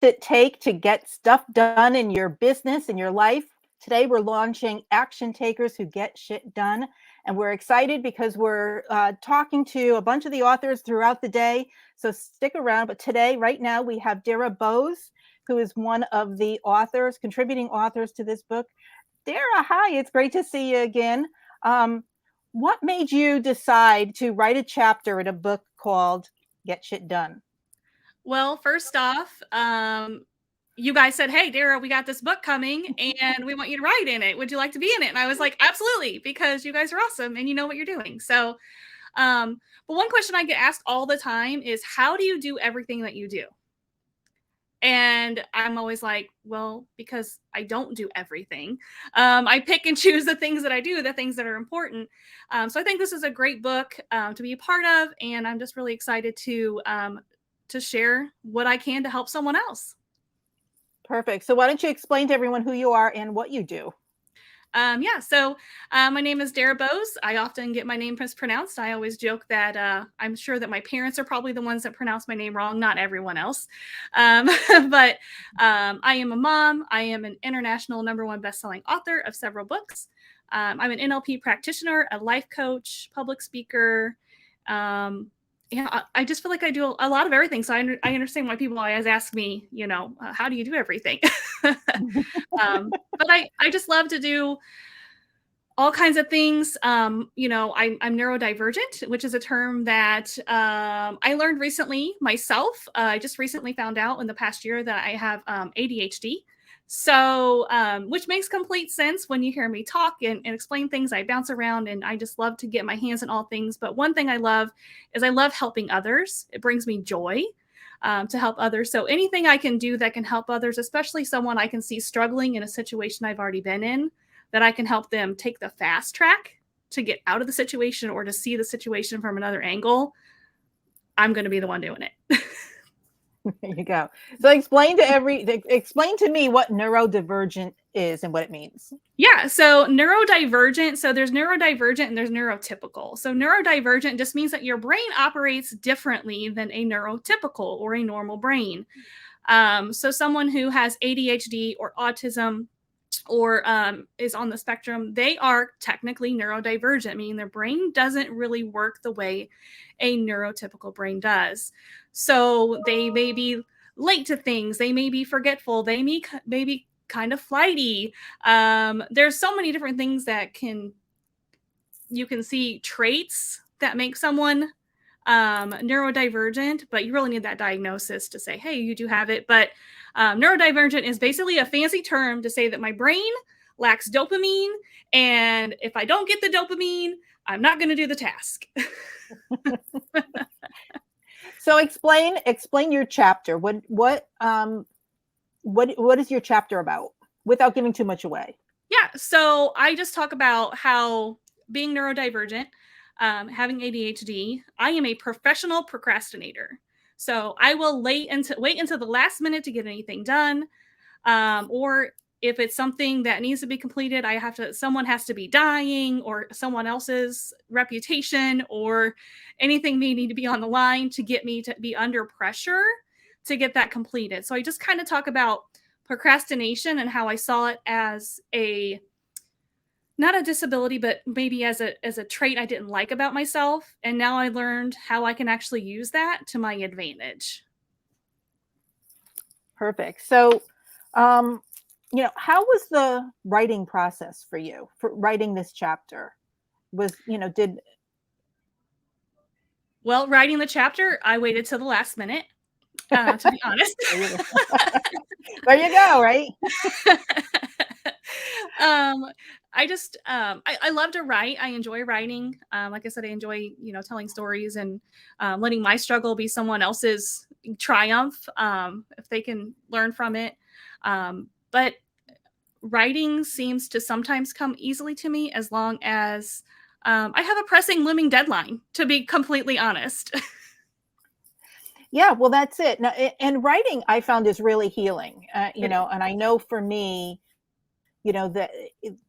it take to get stuff done in your business, in your life? Today, we're launching Action Takers Who Get Shit Done. And we're excited because we're talking to a bunch of the authors throughout the day. So stick around. But today, right now, we have Dara Bose, who is one of the authors, contributing authors to this book. Dara, hi. It's great to see you again. What made you decide to write a chapter in a book called Get Shit Done? Well, first off, you guys said, "Hey, Dara, we got this book coming and we want you to write in it. Would you like to be in it?" And I was like, "Absolutely," because you guys are awesome and you know what you're doing. So, but one question I get asked all the time is, how do you do everything that you do? And I'm always like, well, because I don't do everything. I pick and choose the things that I do, the things that are important. So I think this is a great book to be a part of, and I'm just really excited to share what I can to help someone else. Perfect. So why don't you explain to everyone who you are and what you do? So my name is Dara Bose. I often get my name mispronounced. I always joke that I'm sure that my parents are probably the ones that pronounce my name wrong, not everyone else. But I am a mom. I am an international #1 best-selling author of several books. I'm an NLP practitioner, a life coach, public speaker. I just feel like I do a lot of everything. So I understand why people always ask me, how do you do everything? But I just love to do all kinds of things. I'm neurodivergent, which is a term that I learned recently myself. I just recently found out in the past year that I have ADHD. So, which makes complete sense when you hear me talk and explain things. I bounce around and I just love to get my hands on all things. But one thing I love is I love helping others. It brings me joy to help others. So anything I can do that can help others, especially someone I can see struggling in a situation I've already been in, that I can help them take the fast track to get out of the situation or to see the situation from another angle, I'm going to be the one doing it. There you go. So explain to me what neurodivergent is and what it means. Yeah, so neurodivergent, so there's neurodivergent and there's neurotypical. So neurodivergent just means that your brain operates differently than a neurotypical or a normal brain. So someone who has ADHD or autism or is on the spectrum, they are technically neurodivergent, meaning their brain doesn't really work the way a neurotypical brain does. So they may be late to things, they may be forgetful, they may be kind of flighty. There's so many different things that you can see traits that make someone neurodivergent, but you really need that diagnosis to say, hey, you do have it. But neurodivergent is basically a fancy term to say that my brain lacks dopamine, and if I don't get the dopamine, I'm not going to do the task. So explain your chapter. What is your chapter about without giving too much away? Yeah, so I just talk about how being neurodivergent, having ADHD, I am a professional procrastinator. So I will wait until the last minute to get anything done. Or if it's something that needs to be completed, someone has to be dying, or someone else's reputation or anything may need to be on the line to get me to be under pressure to get that completed. So I just kind of talk about procrastination and how I saw it as not a disability, but maybe as a trait I didn't like about myself. And now I learned how I can actually use that to my advantage. Perfect. So, how was the writing process for you for writing this chapter? Well, writing the chapter, I waited till the last minute, to be honest. There you go, right? I love to write. I enjoy writing. Like I said, I enjoy, telling stories and letting my struggle be someone else's triumph, if they can learn from it. But writing seems to sometimes come easily to me as long as I have a pressing, looming deadline, to be completely honest. Yeah, well, that's it. Now, and writing I found is really healing, and I know for me,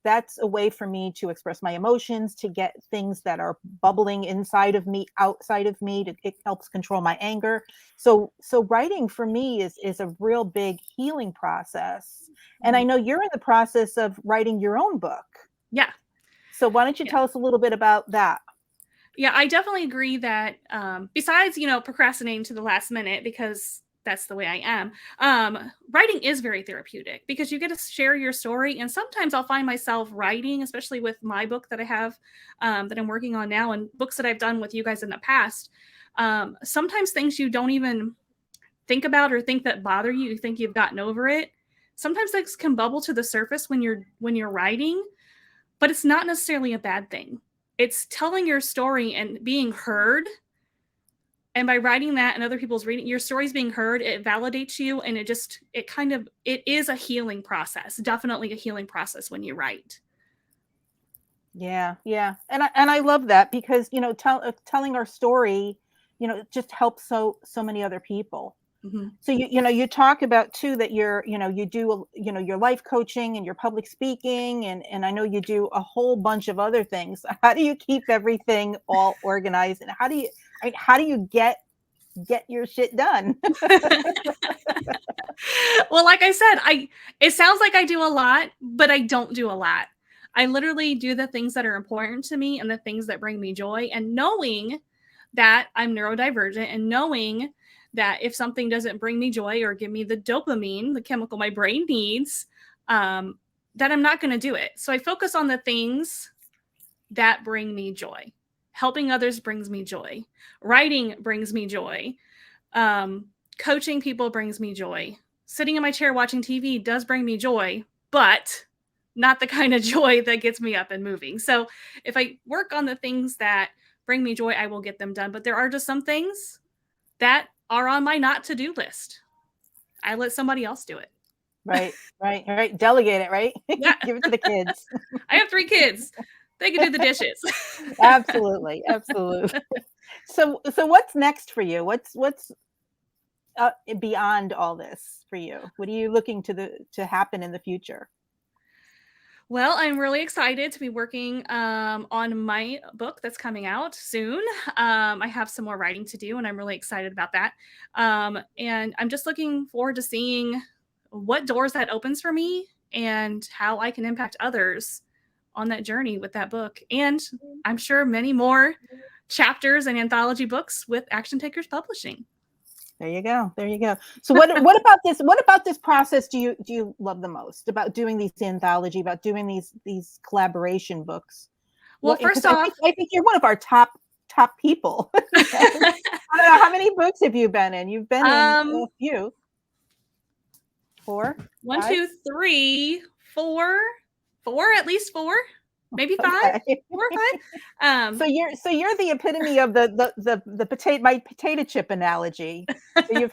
that's a way for me to express my emotions, to get things that are bubbling inside of me outside of me. It helps control my anger. So writing for me is a real big healing process. And I know you're in the process of writing your own book. Yeah. So why don't you tell us a little bit about that? Yeah, I definitely agree that besides, procrastinating to the last minute, because that's the way I am, writing is very therapeutic because you get to share your story. And sometimes I'll find myself writing, especially with my book that I have that I'm working on now, and books that I've done with you guys in the past. Sometimes things you don't even think about or think that bother you, you think you've gotten over it. Sometimes things can bubble to the surface when you're writing, but it's not necessarily a bad thing. It's telling your story and being heard. And by writing that and other people's reading, your story's being heard, it validates you. And it is a healing process, definitely a healing process when you write. Yeah. Yeah. And I love that because, telling our story, it just helps so many other people. Mm-hmm. So you talk about too that you do your life coaching and your public speaking, and I know you do a whole bunch of other things. How do you keep everything all organized, and how do you get your shit done? Well, like I said, it sounds like I do a lot, but I don't do a lot. I literally do the things that are important to me and the things that bring me joy, and knowing that I'm neurodivergent, and knowing that if something doesn't bring me joy or give me the dopamine, the chemical my brain needs, that I'm not going to do it. So I focus on the things that bring me joy. Helping others brings me joy. Writing brings me joy. Coaching people brings me joy. Sitting in my chair watching TV does bring me joy, but not the kind of joy that gets me up and moving. So if I work on the things that bring me joy, I will get them done. But there are just some things that are on my not to-do list. I let somebody else do it. Right. Delegate it, right? Yeah. Give it to the kids. I have 3 kids. They can do the dishes. Absolutely. So what's next for you? What's beyond all this for you? What are you looking to happen in the future? Well, I'm really excited to be working on my book that's coming out soon. I have some more writing to do, and I'm really excited about that. And I'm just looking forward to seeing what doors that opens for me and how I can impact others on that journey with that book. And I'm sure many more chapters and anthology books with Action Takers Publishing. There you go. So what about this process do you love the most about doing these anthology, about doing these collaboration books? Well, first off, I think you're one of our top people. I don't know, how many books have you been in? You've been in a few. 4, 1, 5? 2, 3, 4, at least 4. Maybe 5, Okay. 4 or 5. So you're the epitome of the potato chip analogy. So you've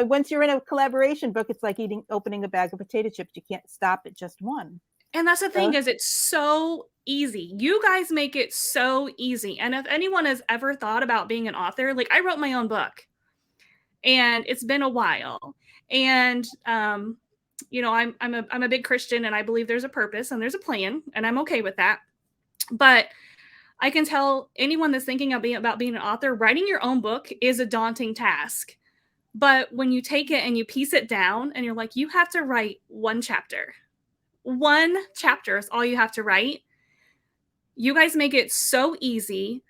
once you're in a collaboration book, it's like opening a bag of potato chips. You can't stop at just one. And that's the thing, is it's so easy. You guys make it so easy. And if anyone has ever thought about being an author, like I wrote my own book, and it's been a while. And I'm a big Christian, and I believe there's a purpose and there's a plan, and I'm okay with that. But I can tell anyone that's thinking about being an author, writing your own book is a daunting task. But when you take it and you piece it down and you're like, you have to write 1 chapter. 1 chapter is all you have to write. You guys make it so easy,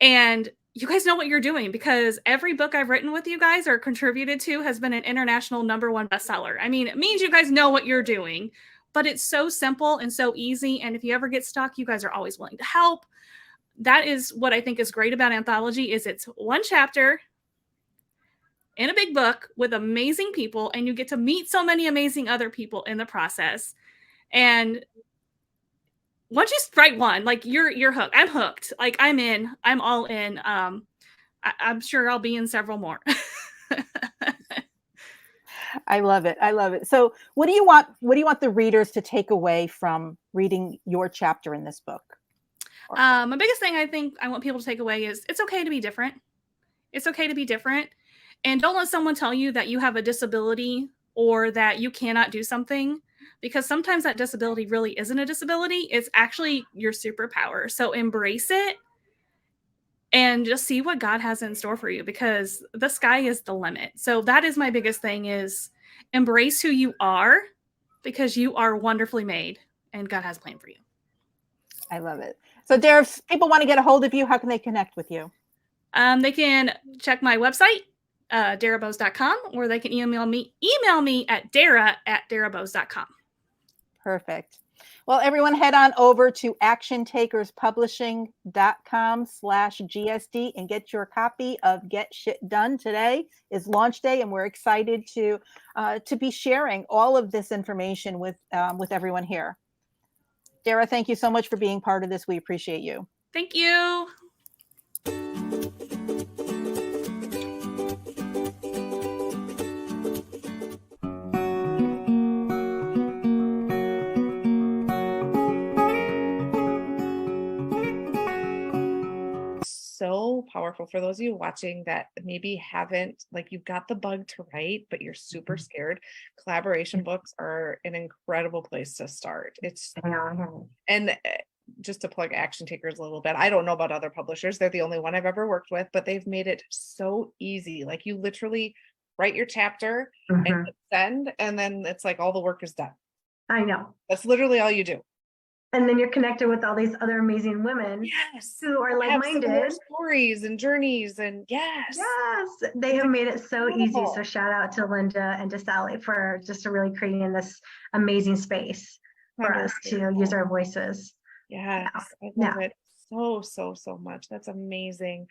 and you guys know what you're doing, because every book I've written with you guys or contributed to has been an international #1 bestseller. I mean, it means you guys know what you're doing, but it's so simple and so easy. And if you ever get stuck, you guys are always willing to help. That is what I think is great about anthology, is it's 1 chapter in a big book with amazing people, and you get to meet so many amazing other people in the process. And once you write 1, like you're hooked. I'm hooked. Like I'm in. I'm all in. I'm sure I'll be in several more. I love it. So what do you want the readers to take away from reading your chapter in this book? My biggest thing I think I want people to take away is it's okay to be different. It's okay to be different. And don't let someone tell you that you have a disability or that you cannot do something. because sometimes that disability really isn't a disability. It's actually your superpower. So embrace it and just see what God has in store for you, because the sky is the limit. So that is my biggest thing, is embrace who you are, because you are wonderfully made and God has a plan for you. I love it. So Dara, if people want to get a hold of you, how can they connect with you? They can check my website, darabose.com, or they can email me at dara@darabose.com. Perfect. Well, everyone head on over to actiontakerspublishing.com/GSD and get your copy of Get Shit Done. Today is launch day, and we're excited to be sharing all of this information with everyone here. Dara, thank you so much for being part of this. We appreciate you. Thank you. So powerful for those of you watching that maybe haven't, like, you've got the bug to write, but you're super scared. Collaboration books are an incredible place to start. It's and just to plug Action Takers a little bit, I don't know about other publishers. They're the only one I've ever worked with, but they've made it so easy. Like, you literally write your chapter and hit send, and then it's like all the work is done. I know. That's literally all you do. And then you're connected with all these other amazing women who are like-minded. Stories and journeys, and yes, they have made it so easy. So shout out to Linda and to Sally for just really creating this amazing space for us to use our voices. Yes, I love it so much. That's amazing.